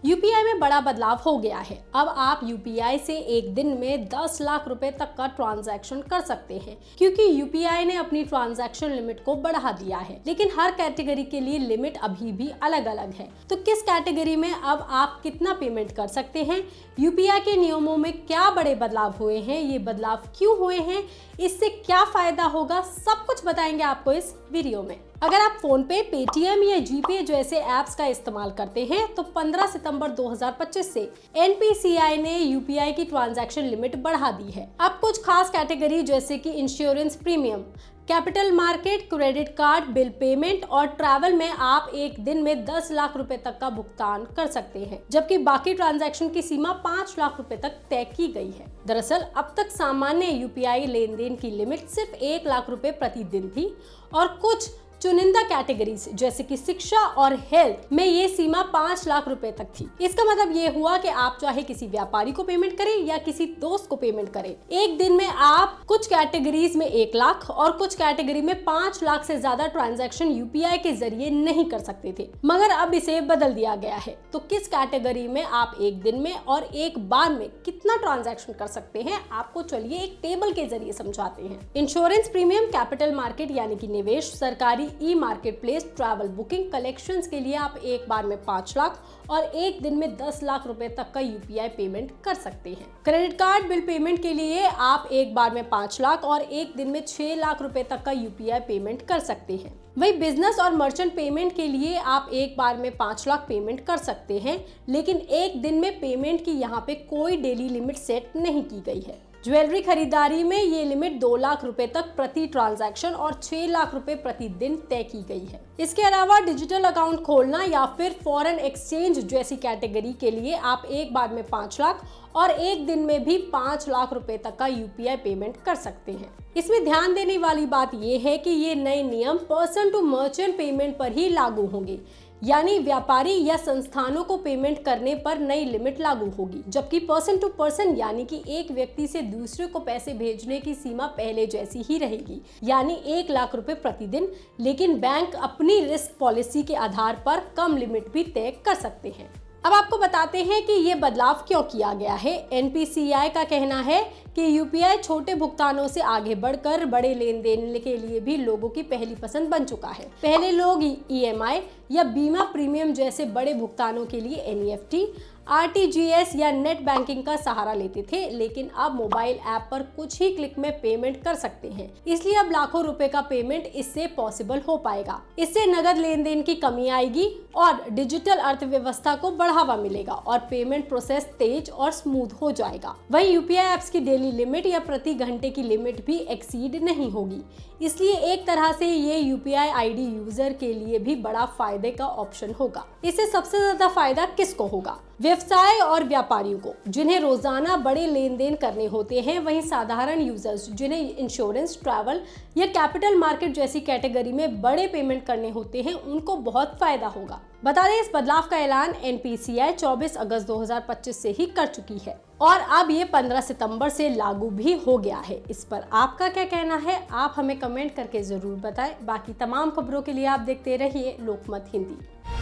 UPI में बड़ा बदलाव हो गया है। अब आप यूपीआई से एक दिन में 10 लाख रुपए तक का ट्रांजैक्शन कर सकते हैं, क्योंकि यूपीआई ने अपनी ट्रांजैक्शन लिमिट को बढ़ा दिया है। लेकिन हर कैटेगरी के लिए लिमिट अभी भी अलग अलग है। तो किस कैटेगरी में अब आप कितना पेमेंट कर सकते हैं, यूपीआई के नियमों में क्या बड़े बदलाव हुए हैं, ये बदलाव क्यों हुए हैं, इससे क्या फायदा होगा, सब कुछ बताएंगे आपको इस वीडियो में। अगर आप फोन पे, पेटीएम या जीपे जैसे ऐप्स का इस्तेमाल करते हैं तो 15 सितंबर 2025 से एनपीसीआई ने यूपीआई की ट्रांजैक्शन लिमिट बढ़ा दी है। अब कुछ खास कैटेगरी जैसे कि insurance premium, capital market, credit card, bill payment और ट्रैवल में आप एक दिन में 10 लाख रुपए तक का भुगतान कर सकते हैं, जबकि बाकी ट्रांजैक्शन की सीमा 5 लाख रुपए तक तय की गई है। दरअसल अब तक सामान्य यूपीआई लेन देन की लिमिट सिर्फ 1 लाख रुपए प्रति दिन थी और कुछ चुनिंदा कैटेगरीज जैसे कि शिक्षा और हेल्थ में ये सीमा 5 लाख रुपए तक थी। इसका मतलब ये हुआ कि आप चाहे किसी व्यापारी को पेमेंट करें या किसी दोस्त को पेमेंट करें, एक दिन में आप कुछ कैटेगरीज में 1 लाख और कुछ कैटेगरी में 5 लाख से ज्यादा ट्रांजैक्शन यूपीआई के जरिए नहीं कर सकते थे। मगर अब इसे बदल दिया गया है। तो किस कैटेगरी में आप एक दिन में और एक बार में कितना ट्रांजैक्शन कर सकते हैं, आपको चलिए एक टेबल के जरिए समझाते हैं। इंश्योरेंस प्रीमियम, कैपिटल मार्केट यानी कि निवेश, सरकारी e market place, travel booking, collections के लिए आप एक बार में 5 लाख और एक दिन में 10 लाख रुपए तक का यूपीआई पेमेंट कर सकते हैं। क्रेडिट कार्ड बिल पेमेंट के लिए आप एक बार में 5 लाख और एक दिन में 6 लाख रुपए तक का यूपीआई पेमेंट कर सकते हैं। वही बिजनेस और मर्चेंट पेमेंट के लिए आप एक बार में 5 लाख पेमेंट कर सकते हैं, लेकिन एक दिन में पेमेंट की यहाँ पे कोई डेली लिमिट सेट नहीं की गई है। ज्वेलरी खरीदारी में ये लिमिट 2 लाख रुपए तक प्रति ट्रांजैक्शन और 6 लाख रुपए प्रति दिन तय की गई है। इसके अलावा डिजिटल अकाउंट खोलना या फिर फॉरेन एक्सचेंज जैसी कैटेगरी के लिए आप एक बार में 5 लाख और एक दिन में भी 5 लाख रुपए तक का यूपीआई पेमेंट कर सकते हैं। इसमें ध्यान देने वाली बात यह है कि ये नए नियम पर्सन टू मर्चेंट पेमेंट पर ही लागू होंगे, यानी व्यापारी या संस्थानों को पेमेंट करने पर नई लिमिट लागू होगी, जबकि पर्सन टू पर्सन यानी कि एक व्यक्ति से दूसरे को पैसे भेजने की सीमा पहले जैसी ही रहेगी, यानी 1 लाख रुपए प्रतिदिन। लेकिन बैंक अपनी रिस्क पॉलिसी के आधार पर कम लिमिट भी तय कर सकते हैं। अब आपको बताते हैं कि ये बदलाव क्यों किया गया है। एनपीसीआई का कहना है कि यूपीआई छोटे भुगतानों से आगे बढ़कर बड़े लेन देन के लिए भी लोगों की पहली पसंद बन चुका है। पहले लोग ईएमआई या बीमा प्रीमियम जैसे बड़े भुगतानों के लिए एनईएफटी, आरटीजीएस या नेट बैंकिंग का सहारा लेते थे, लेकिन अब मोबाइल ऐप पर कुछ ही क्लिक में पेमेंट कर सकते हैं। इसलिए अब लाखों रुपए का पेमेंट इससे पॉसिबल हो पाएगा। इससे नगद लेन देन की कमी आएगी और डिजिटल अर्थव्यवस्था को बढ़ावा मिलेगा और पेमेंट प्रोसेस तेज और स्मूथ हो जाएगा। वहीं यूपीआई ऐप्स की डेली लिमिट या प्रति घंटे की लिमिट भी एक्सीड नहीं होगी। इसलिए एक तरह से ये यूपीआई आईडी यूजर के लिए भी बड़ा फायदे का ऑप्शन होगा। इससे सबसे ज्यादा फायदा किसको होगा? व्यवसाय और व्यापारियों को, जिन्हें रोजाना बड़े लेन देन करने होते हैं। वहीं साधारण यूजर्स जिन्हें इंश्योरेंस, ट्रैवल या कैपिटल मार्केट जैसी कैटेगरी में बड़े पेमेंट करने होते हैं, उनको बहुत फायदा होगा। बता दें, इस बदलाव का ऐलान एनपीसीआई 24 अगस्त 2025 से ही कर चुकी है और अब ये 15 सितंबर से लागू भी हो गया है। इस पर आपका क्या कहना है, आप हमें कमेंट करके जरूर बताएं। बाकी तमाम खबरों के लिए आप देखते रहिए लोकमत हिंदी।